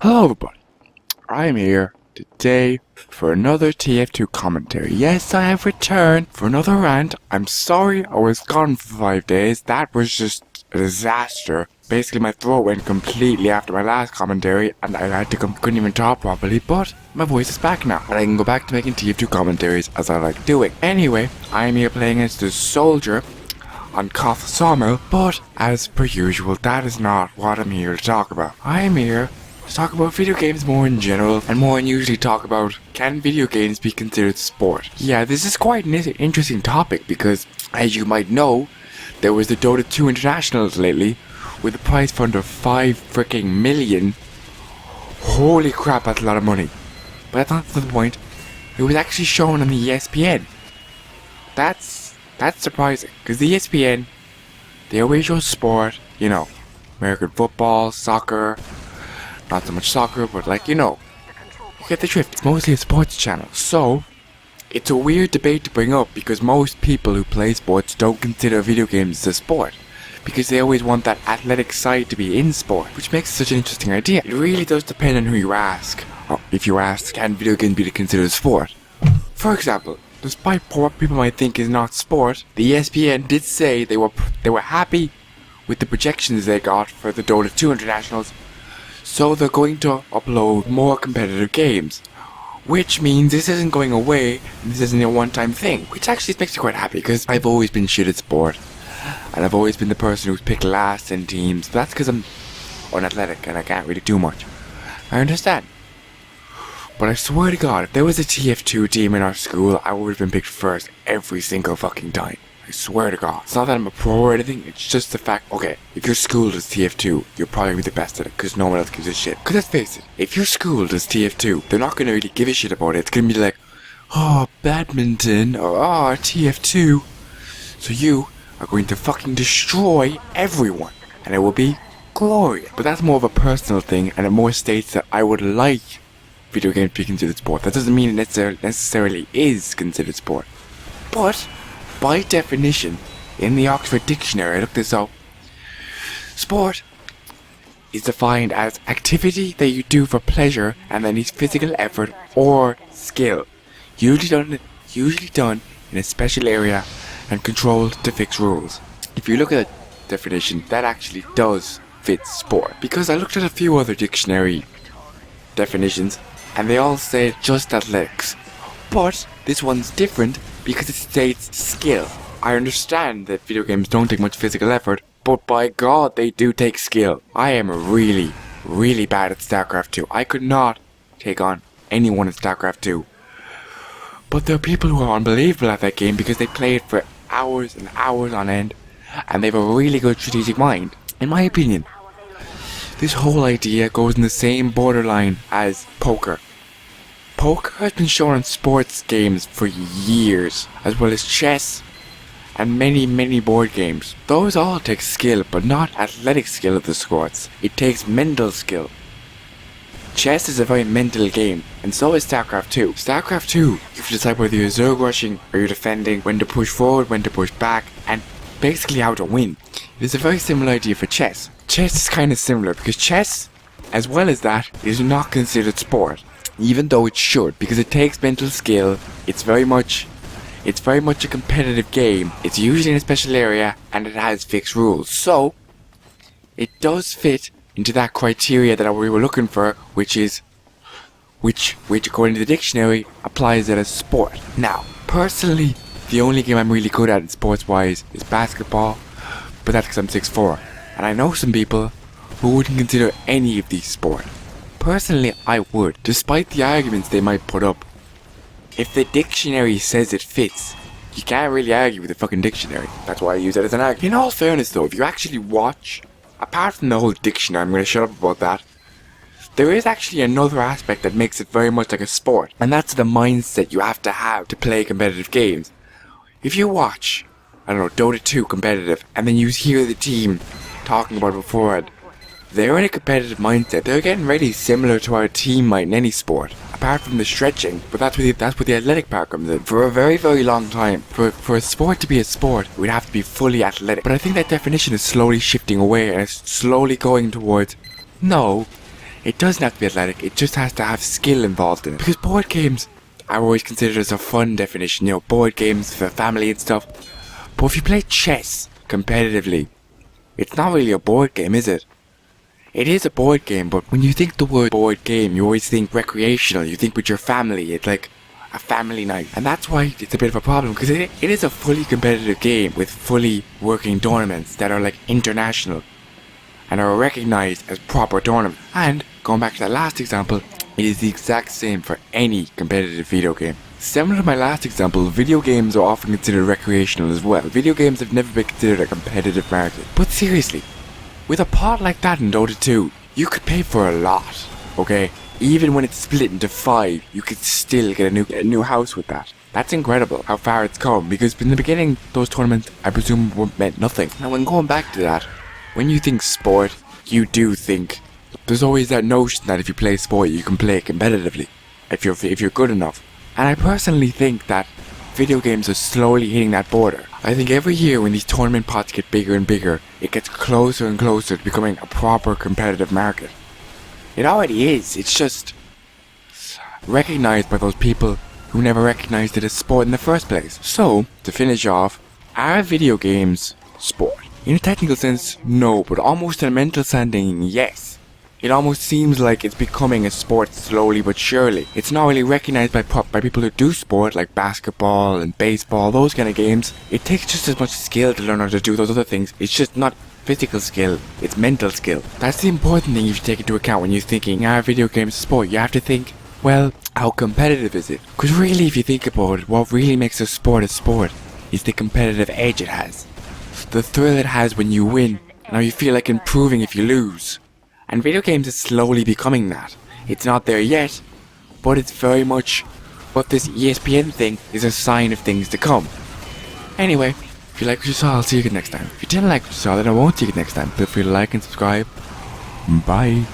Hello everybody, I am here today for another TF2 commentary. Yes, I have returned for another rant. I'm sorry I was gone for 5 days. That was just a disaster. Basically my throat went completely after my last commentary and I had to couldn't even talk properly, but my voice is back now and I can go back to making TF2 commentaries as I like doing. Anyway, I am here playing as the soldier on Koth Sawmill, but as per usual, that is not what I'm here to talk about. I am here to talk about video games more in general, and more unusually talk about, can video games be considered sport? Yeah, this is quite an interesting topic because, as you might know, there was the Dota 2 Internationals lately with a prize fund of 5 freaking million. Holy crap, that's a lot of money. But that's not the point. It was actually shown on the ESPN. That's surprising, because the ESPN, they always show sport, you know, American football, soccer, not so much soccer, but like, you know, you get the drift. It's mostly a sports channel. So, it's a weird debate to bring up because most people who play sports don't consider video games a sport. Because they always want that athletic side to be in sport, which makes it such an interesting idea. It really does depend on who you ask. Or if you ask, can video games be considered a sport? For example, despite what people might think is not sport, the ESPN did say they were happy with the projections they got for the Dota 2 Internationals. So they're going to upload more competitive games, which means this isn't going away, and this isn't a one-time thing, which actually makes me quite happy because I've always been shit at sport, and I've always been the person who's picked last in teams. But that's because I'm unathletic and I can't really do much. I understand. But I swear to God, if there was a TF2 team in our school, I would have been picked first every single fucking time. I swear to God. It's not that I'm a pro or anything, it's just the fact, okay, if your school does TF2, you're probably the best at it, because no one else gives a shit. Because let's face it, if your school does TF2, they're not going to really give a shit about it. It's going to be like, oh, badminton, or oh, TF2. So you are going to fucking destroy everyone, and it will be glorious. But that's more of a personal thing, and it more states that I would like video games to be considered sport. That doesn't mean it necessarily is considered sport. But by definition, in the Oxford Dictionary, I looked this up, sport is defined as activity that you do for pleasure and that needs physical effort or skill, usually done in a special area and controlled to fix rules. If you look at the definition, that actually does fit sport, because I looked at a few other dictionary definitions and they all say just athletics. But this one's different because it states skill. I understand that video games don't take much physical effort, but by God they do take skill. I am really, really bad at StarCraft 2. I could not take on anyone in StarCraft 2. But there are people who are unbelievable at that game because they play it for hours and hours on end, and they have a really good strategic mind. In my opinion, this whole idea goes in the same borderline as poker. Poker has been shown in sports games for years, as well as chess and many board games. Those all take skill, but not athletic skill of the sorts. It takes mental skill. Chess is a very mental game, and so is StarCraft 2. StarCraft 2, you have to decide whether you're zerg rushing or you're defending, when to push forward, when to push back, and basically how to win. It is a very similar idea for chess. Chess is kind of similar because chess, as well as that, is not considered sport. Even though it should, because it takes mental skill. It's very much a competitive game. It's usually in a special area and it has fixed rules. So it does fit into that criteria that we were looking for, which according to the dictionary applies it as sport. Now, personally, the only game I'm really good at in sports wise is basketball, but that's because I'm 6'4", and I know some people who wouldn't consider any of these sport. Personally, I would, despite the arguments they might put up. If the dictionary says it fits, you can't really argue with the fucking dictionary. That's why I use it as an argument. In all fairness though, if you actually watch, apart from the whole dictionary, I'm going to shut up about that, there is actually another aspect that makes it very much like a sport, and that's the mindset you have to play competitive games. If you watch, I don't know, Dota 2 competitive, and then you hear the team talking about it beforehand, they're in a competitive mindset. They're getting ready similar to our team might in any sport, apart from the stretching, but that's where the athletic part comes in. For a very, very long time, for a sport to be a sport, it would have to be fully athletic. But I think that definition is slowly shifting away, and it's slowly going towards, no, It doesn't have to be athletic, it just has to have skill involved in it. Because board games are always considered as a fun definition, you know, board games for family and stuff. But if you play chess competitively, it's not really a board game, is it? It is a board game, but when you think the word board game, you always think recreational, you think with your family, it's like a family night. And that's why it's a bit of a problem, because it is a fully competitive game with fully working tournaments that are like international and are recognized as proper tournaments. And going back to that last example, it is the exact same for any competitive video game. Similar to my last example, video games are often considered recreational as well. Video games have never been considered a competitive market. But seriously, with a pot like that in Dota 2, you could pay for a lot, okay? Even when it's split into 5, you could still get a new house with that. That's incredible how far it's come, because in the beginning, those tournaments, I presume, meant nothing. Now when going back to that, when you think sport, you do think there's always that notion that if you play sport, you can play competitively, if you're good enough. And I personally think that video games are slowly hitting that border. I think every year when these tournament pots get bigger and bigger, it gets closer and closer to becoming a proper competitive market. It already is, it's just recognized by those people who never recognized it as sport in the first place. So, to finish off, are video games sport? In a technical sense, no, but almost in a mental standing, yes. It almost seems like it's becoming a sport slowly but surely. It's not really recognized by people who do sport, like basketball and baseball, those kind of games. It takes just as much skill to learn how to do those other things. It's just not physical skill, it's mental skill. That's the important thing you should take into account when you're thinking, are video games a sport? You have to think, well, how competitive is it? Because really, if you think about it, what really makes a sport is the competitive edge it has. The thrill it has when you win, and how you feel like improving if you lose. And video games is slowly becoming that. It's not there yet, but it's very much what this ESPN thing is a sign of things to come. Anyway, if you like what you saw, I'll see you again next time. If you didn't like what you saw, then I won't see you next time. Feel free to like and subscribe. Bye.